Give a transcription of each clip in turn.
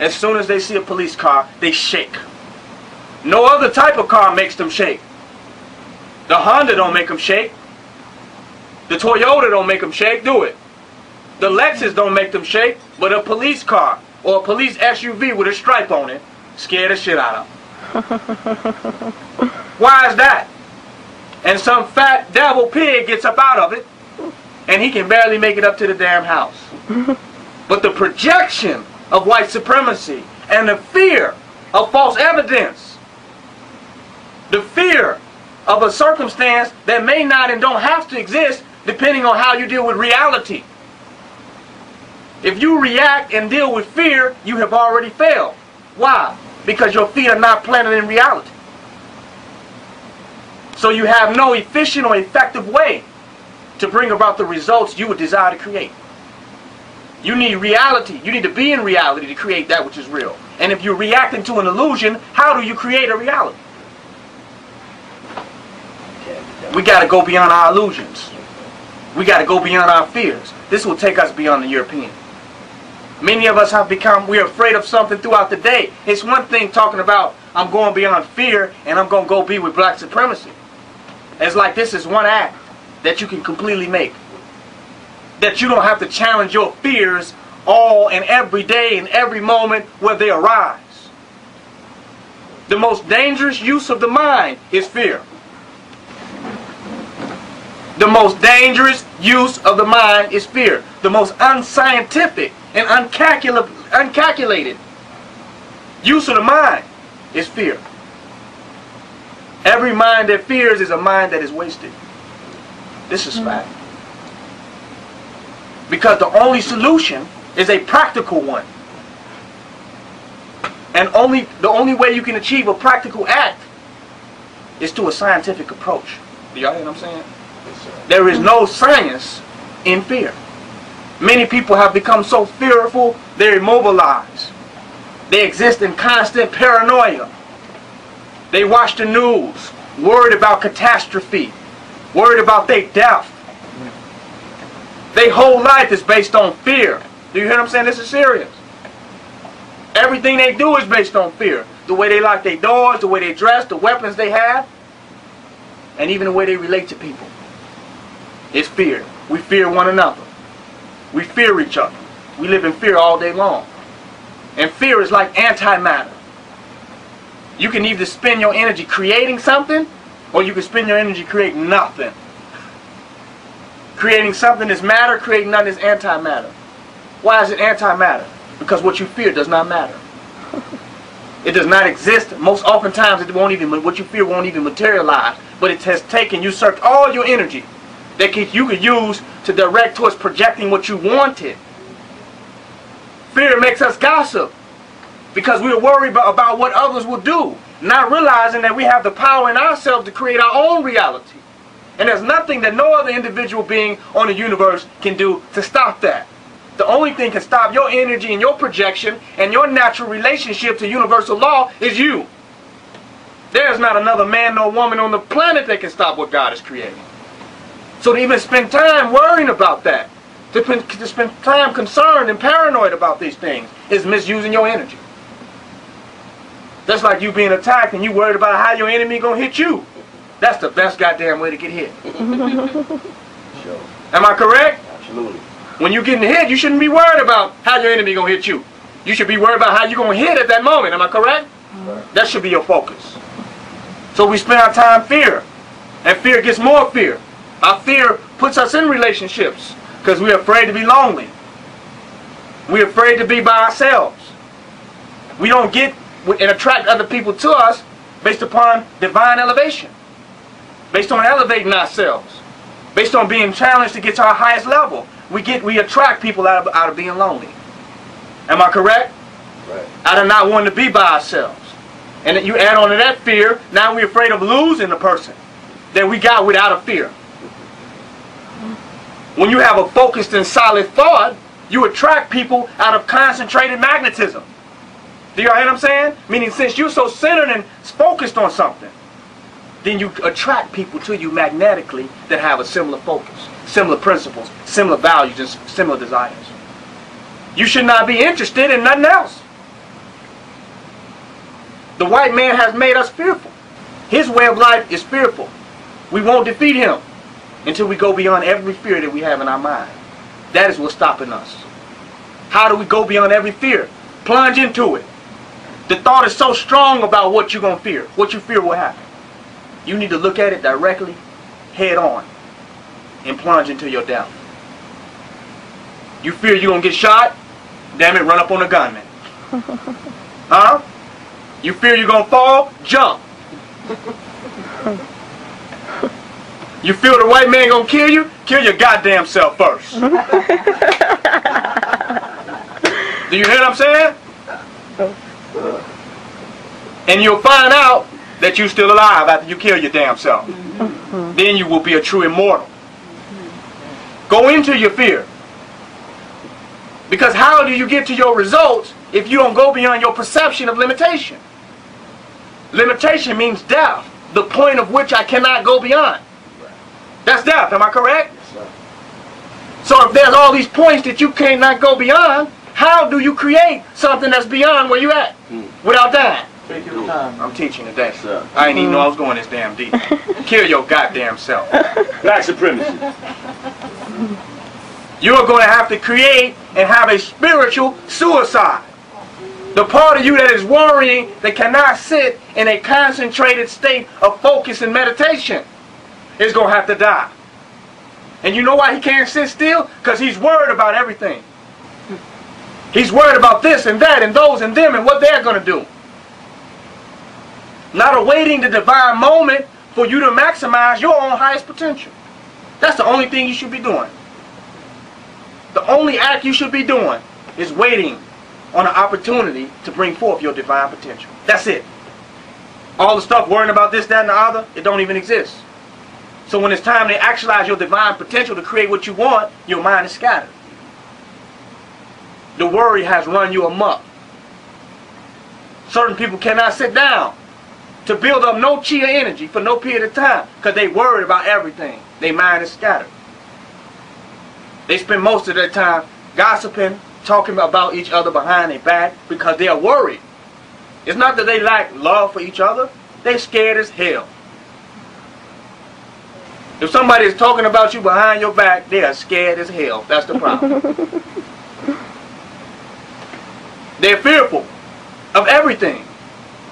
As soon as they see a police car, they shake. No other type of car makes them shake. The Honda don't make them shake. The Toyota don't make them shake, do it? The Lexus don't make them shake, but a police car or a police SUV with a stripe on it scare the shit out of them. Why is that? And some fat devil pig gets up out of it, and he can barely make it up to the damn house. But the projection of white supremacy and the fear of false evidence, the fear of a circumstance that may not and don't have to exist depending on how you deal with reality. If you react and deal with fear, you have already failed. Why? Because your feet are not planted in reality. So you have no efficient or effective way to bring about the results you would desire to create. You need reality. You need to be in reality to create that which is real. And if you're reacting to an illusion, how do you create a reality? We got to go beyond our illusions. We got to go beyond our fears. This will take us beyond the European. Many of us have become, we're afraid of something throughout the day. It's one thing talking about, I'm going beyond fear and I'm going to go be with black supremacy. It's like this is one act that you can completely make. That you don't have to challenge your fears all and every day and every moment where they arise. The most dangerous use of the mind is fear. The most dangerous use of the mind is fear. The most unscientific and uncalculated use of the mind is fear. Every mind that fears is a mind that is wasted. This is fact. Because the only solution is a practical one. And the only way you can achieve a practical act is through a scientific approach. Do y'all hear what I'm saying? There is no science in fear. Many people have become so fearful, they're immobilized. They exist in constant paranoia. They watch the news, worried about catastrophe, worried about their death. Their whole life is based on fear. Do you hear what I'm saying? This is serious. Everything they do is based on fear. The way they lock their doors, the way they dress, the weapons they have, and even the way they relate to people. It's fear. We fear one another. We fear each other. We live in fear all day long. And fear is like antimatter. You can either spend your energy creating something, or you can spend your energy creating nothing. Creating something is matter, creating nothing is antimatter. Why is it antimatter? Because what you fear does not matter. It does not exist. Most oftentimes it won't even, what you fear won't even materialize. But it has taken, usurped all your energy that you could use to direct towards projecting what you wanted. Fear makes us gossip because we're worried about what others will do, not realizing that we have the power in ourselves to create our own reality. And there's nothing that no other individual being on the universe can do to stop that. The only thing can stop your energy and your projection and your natural relationship to universal law is you. There's not another man nor woman on the planet that can stop what God is creating. So to even spend time worrying about that, to spend time concerned and paranoid about these things, is misusing your energy. That's like you being attacked and you worried about how your enemy gonna hit you. That's the best goddamn way to get hit. Sure. Am I correct? Absolutely. When you're getting hit, you shouldn't be worried about how your enemy gonna hit you. You should be worried about how you're gonna hit at that moment. Am I correct? Right. That should be your focus. So we spend our time fear, and fear gets more fear. Our fear puts us in relationships because we're afraid to be lonely. We're afraid to be by ourselves. We don't get and attract other people to us based upon divine elevation, based on elevating ourselves, based on being challenged to get to our highest level. We attract people out of being lonely. Am I correct? Right. Out of not wanting to be by ourselves. And then you add on to that fear, now we're afraid of losing the person that we got without a fear. When you have a focused and solid thought, you attract people out of concentrated magnetism. Do you hear what I'm saying? Meaning since you're so centered and focused on something, then you attract people to you magnetically that have a similar focus, similar principles, similar values, and similar desires. You should not be interested in nothing else. The white man has made us fearful. His way of life is fearful. We won't defeat him until we go beyond every fear that we have in our mind. That is what's stopping us. How do we go beyond every fear? Plunge into it. The thought is so strong about what you're going to fear. What you fear will happen. You need to look at it directly, head on, and plunge into your doubt. You fear you're going to get shot? Damn it, run up on a gunman. Huh? You fear you're going to fall? Jump. You feel the white man going to kill you? Kill your goddamn self first. Do you hear what I'm saying? And you'll find out that you're still alive after you kill your damn self. Then you will be a true immortal. Go into your fear. Because how do you get to your results if you don't go beyond your perception of limitation? Limitation means death, the point of which I cannot go beyond. That's death, am I correct? So if there's all these points that you cannot go beyond, how do you create something that's beyond where you at without dying? I'm teaching today. I didn't even know I was going this damn deep. Kill your goddamn self. Black supremacy. You're going to have to create and have a spiritual suicide. The part of you that is worrying, that cannot sit in a concentrated state of focus and meditation, is going to have to die. And you know why he can't sit still? Because he's worried about everything. He's worried about this and that and those and them and what they're going to do. Not awaiting the divine moment for you to maximize your own highest potential. That's the only thing you should be doing. The only act you should be doing is waiting on an opportunity to bring forth your divine potential. That's it. All the stuff worrying about this, that, and the other, it don't even exist. So when it's time to actualize your divine potential to create what you want, your mind is scattered. The worry has run you amok. Certain people cannot sit down to build up no chi energy for no period of time because they worried about everything. Their mind is scattered. They spend most of their time gossiping, talking about each other behind their back because they are worried. It's not that they lack love for each other. They're scared as hell. If somebody is talking about you behind your back, they are scared as hell. That's the problem. They're fearful of everything.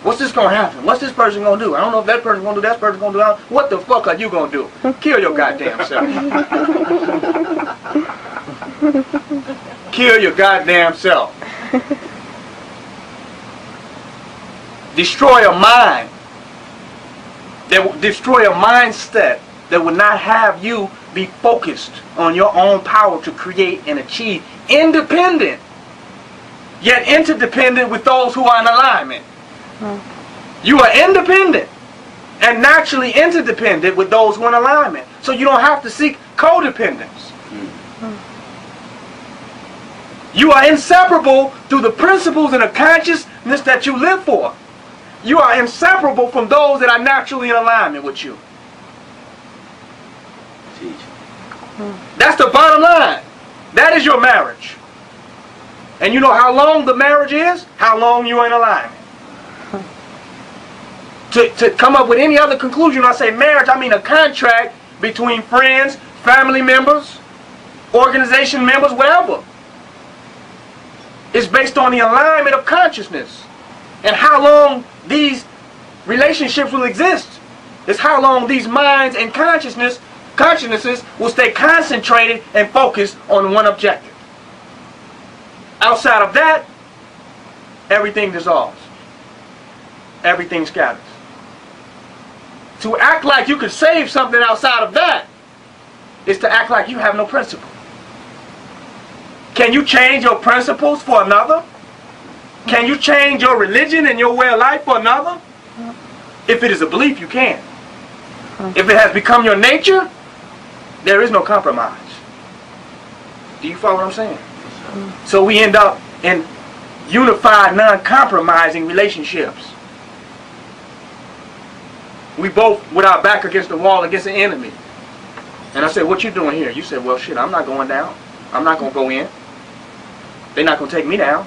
What's this going to happen? What's this person going to do? I don't know if that person's going to do, that person's going to do. What the fuck are you going to do? Kill your goddamn self. Kill your goddamn self. Destroy a mind. That will destroy a mindset that will not have you be focused on your own power to create and achieve independent, yet interdependent with those who are in alignment. You are independent and naturally interdependent with those who are in alignment. So you don't have to seek codependence. You are inseparable through the principles and the consciousness that you live for. You are inseparable from those that are naturally in alignment with you. That's the bottom line. That is your marriage. And you know how long the marriage is? How long you are in alignment. To come up with any other conclusion, I say marriage, I mean a contract between friends, family members, organization members, whatever. It's based on the alignment of consciousness. And how long these relationships will exist. It's how long these minds and consciousnesses will stay concentrated and focused on one objective. Outside of that, everything dissolves. Everything scatters. To act like you could save something outside of that is to act like you have no principle. Can you change your principles for another? Can you change your religion and your way of life for another? If it is a belief, you can. If it has become your nature, there is no compromise. Do you follow what I'm saying? So we end up in unified, non-compromising relationships. We both with our back against the wall against the enemy. And I said, what you doing here? You said, well, shit, I'm not going down. I'm not going to go in. They're not going to take me down.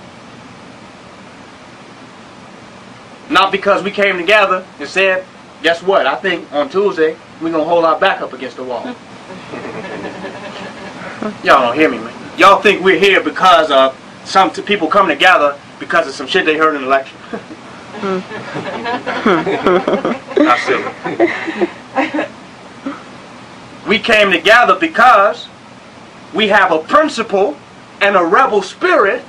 Not because we came together and said, guess what? I think on Tuesday we're going to hold our back up against the wall. Y'all don't hear me, man. Y'all think we're here because of some people coming together because of some shit they heard in the election. Not silly. We came together because we have a principle and a rebel spirit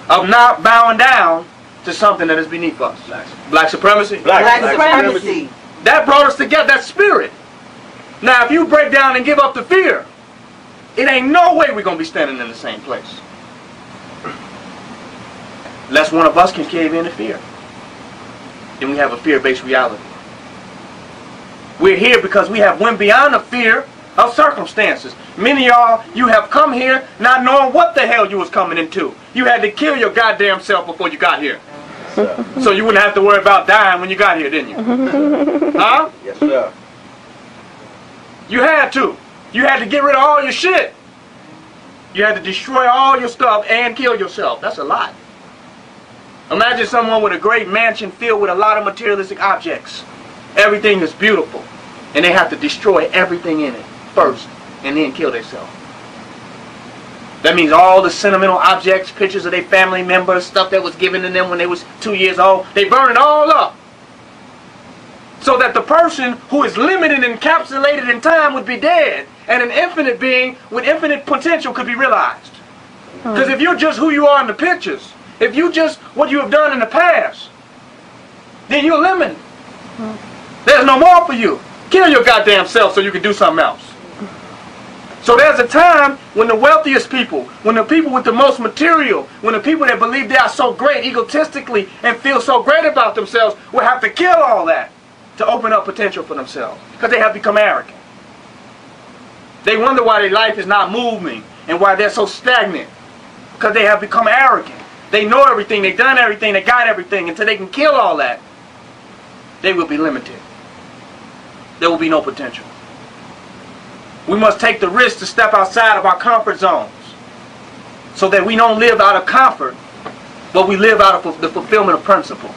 of not bowing down to something that is beneath us. Black supremacy? Black supremacy. That brought us together, that spirit. Now, if you break down and give up the fear, it ain't no way we're going to be standing in the same place. Unless one of us can cave in to fear. Then we have a fear-based reality. We're here because we have went beyond the fear of circumstances. Many of y'all, you have come here not knowing what the hell you was coming into. You had to kill your goddamn self before you got here. So you wouldn't have to worry about dying when you got here, didn't you? Huh? Yes, sir. You had to. You had to get rid of all your shit. You had to destroy all your stuff and kill yourself. That's a lot. Imagine someone with a great mansion filled with a lot of materialistic objects. Everything is beautiful. And they have to destroy everything in it first and then kill themselves. That means all the sentimental objects, pictures of their family members, stuff that was given to them when they was 2 years old, they burn it all up. So that the person who is limited and encapsulated in time would be dead, and an infinite being with infinite potential could be realized. Because if you're just who you are in the pictures, if you just what you have done in the past, then you're limited. There's no more for you. Kill your goddamn self so you can do something else. So there's a time when the wealthiest people, when the people with the most material, when the people that believe they are so great egotistically and feel so great about themselves will have to kill all that to open up potential for themselves. Because they have become arrogant. They wonder why their life is not moving and why they're so stagnant. Because they have become arrogant. They know everything, they've done everything, they got everything. Until they can kill all that, they will be limited. There will be no potential. We must take the risk to step outside of our comfort zones so that we don't live out of comfort, but we live out of the fulfillment of principle.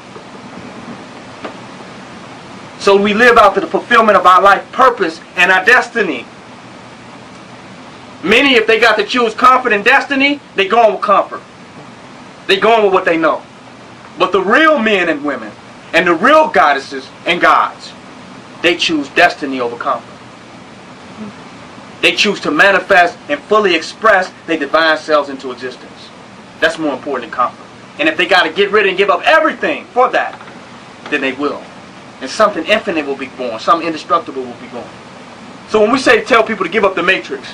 So we live out to the fulfillment of our life purpose and our destiny. Many, if they got to choose comfort and destiny, they going with comfort. They going with what they know. But the real men and women and the real goddesses and gods, they choose destiny over comfort. They choose to manifest and fully express their divine selves into existence. That's more important than comfort. And if they got to get rid and give up everything for that, then they will. And something infinite will be born. Something indestructible will be born. So when we say tell people to give up the matrix,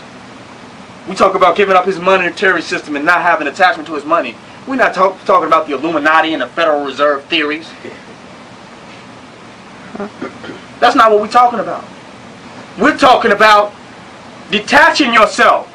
we talk about giving up his monetary system and not having attachment to his money. We're not talking about the Illuminati and the Federal Reserve theories. That's not what we're talking about. We're talking about detaching yourself